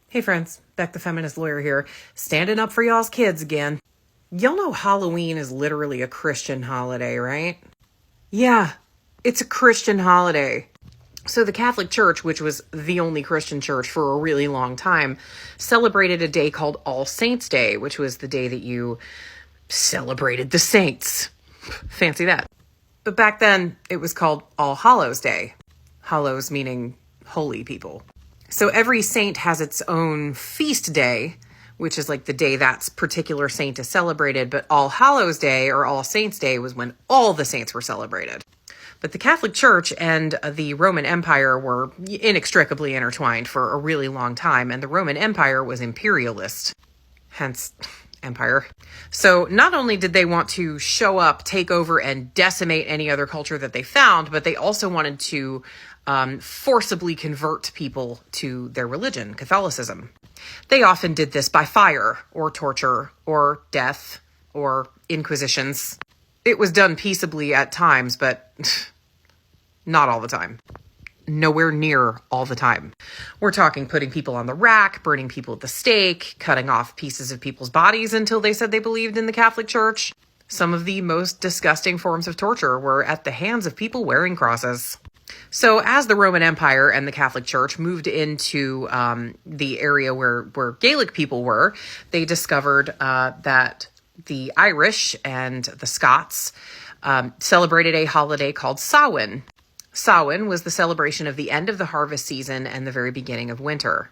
Hey friends, Beck the feminist lawyer here, standing up for y'all's kids again. Y'all know Halloween is literally a Christian holiday, right? Yeah, it's a Christian holiday. So the Catholic Church, which was the only Christian church for a really long time, celebrated a day called All Saints' Day, which was the day that you celebrated the saints. Fancy that. But back then, it was called All Hallows' Day. Hallows meaning holy people. So every saint has its own feast day, which is like the day that particular saint is celebrated. But All Hallows' Day or All Saints' Day was when all the saints were celebrated. But the Catholic Church and the Roman Empire were inextricably intertwined for a really long time, and the Roman Empire was imperialist, hence empire. So not only did they want to show up, take over, and decimate any other culture that they found, but they also wanted to forcibly convert people to their religion, Catholicism. They often did this by fire or torture or death or inquisitions. It was done peaceably at times, but not all the time. Nowhere near all the time. We're talking putting people on the rack, burning people at the stake, cutting off pieces of people's bodies until they said they believed in the Catholic Church. Some of the most disgusting forms of torture were at the hands of people wearing crosses. So as the Roman Empire and the Catholic Church moved into the area where Gaelic people were, they discovered that the Irish and the Scots celebrated a holiday called Samhain. Samhain was the celebration of the end of the harvest season and the very beginning of winter.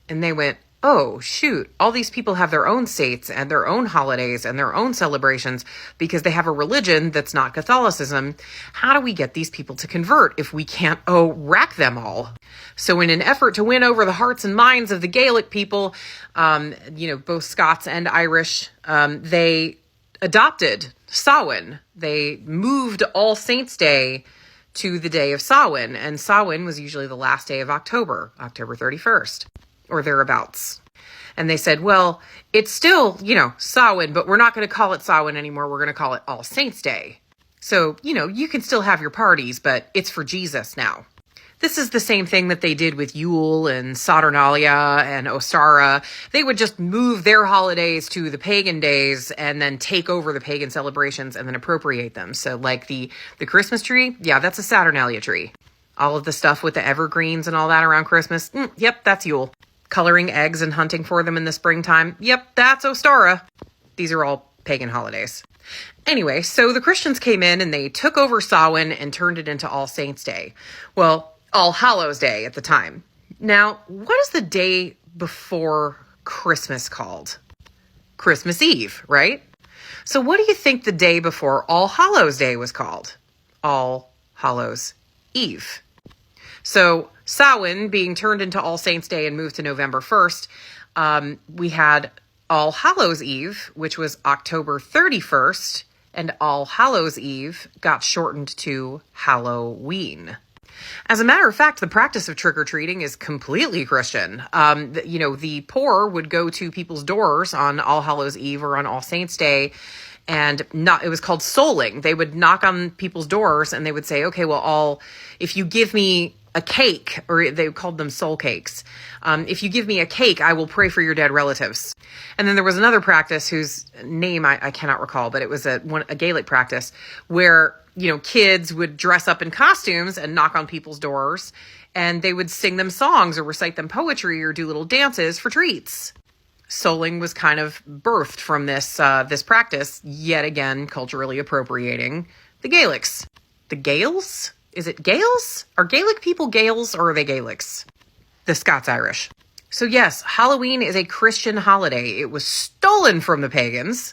And they went, oh, shoot, all these people have their own states and their own holidays and their own celebrations because they have a religion that's not Catholicism. How do we get these people to convert if we can't, rack them all? So in an effort to win over the hearts and minds of the Gaelic people, both Scots and Irish, they adopted Samhain. They moved All Saints' Day to the day of Samhain, and Samhain was usually the last day of October 31st. Or thereabouts. And they said, well, it's still, Samhain, but we're not going to call it Samhain anymore. We're going to call it All Saints' Day. So, you can still have your parties, but it's for Jesus now. This is the same thing that they did with Yule and Saturnalia and Ostara. They would just move their holidays to the pagan days and then take over the pagan celebrations and then appropriate them. So like the Christmas tree, yeah, that's a Saturnalia tree. All of the stuff with the evergreens and all that around Christmas, yep, that's Yule. Coloring eggs and hunting for them in the springtime. Yep, that's Ostara. These are all pagan holidays. Anyway, so the Christians came in and they took over Samhain and turned it into All Saints' Day. Well, All Hallows' Day at the time. Now, what is the day before Christmas called? Christmas Eve, right? So what do you think the day before All Hallows' Day was called? All Hallows' Eve. So Samhain being turned into All Saints' Day and moved to November 1st, we had All Hallows' Eve, which was October 31st, and All Hallows' Eve got shortened to Halloween. As a matter of fact, the practice of trick-or-treating is completely Christian. The poor would go to people's doors on All Hallows' Eve or on All Saints' Day, and it was called souling. They would knock on people's doors and they would say, okay, well, if you give me a cake, or they called them soul cakes. If you give me a cake, I will pray for your dead relatives. And then there was another practice whose name I cannot recall, but it was a Gaelic practice where, kids would dress up in costumes and knock on people's doors, and they would sing them songs or recite them poetry or do little dances for treats. Souling was kind of birthed from this practice, yet again, culturally appropriating the Gaelics. The Gaels? Is it Gaels? Are Gaelic people Gaels or are they Gaelics? The Scots-Irish. So yes, Halloween is a Christian holiday. It was stolen from the pagans.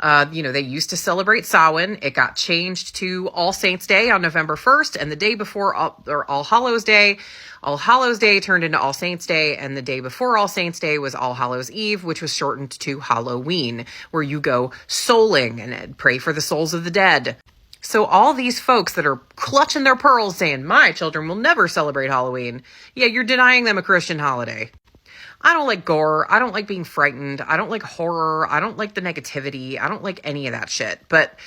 They used to celebrate Samhain. It got changed to All Saints' Day on November 1st, and the day before All Hallows' Day. All Hallows' Day turned into All Saints' Day, and the day before All Saints' Day was All Hallows' Eve, which was shortened to Halloween, where you go souling and pray for the souls of the dead. So all these folks that are clutching their pearls saying, my children will never celebrate Halloween. Yeah, you're denying them a Christian holiday. I don't like gore. I don't like being frightened. I don't like horror. I don't like the negativity. I don't like any of that shit. But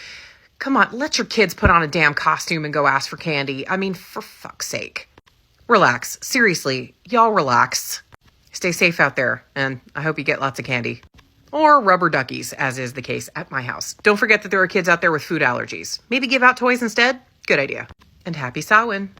come on, let your kids put on a damn costume and go ask for candy. I mean, for fuck's sake. Relax. Seriously, y'all relax. Stay safe out there, and I hope you get lots of candy. Or rubber duckies, as is the case at my house. Don't forget that there are kids out there with food allergies. Maybe give out toys instead? Good idea. And happy Samhain.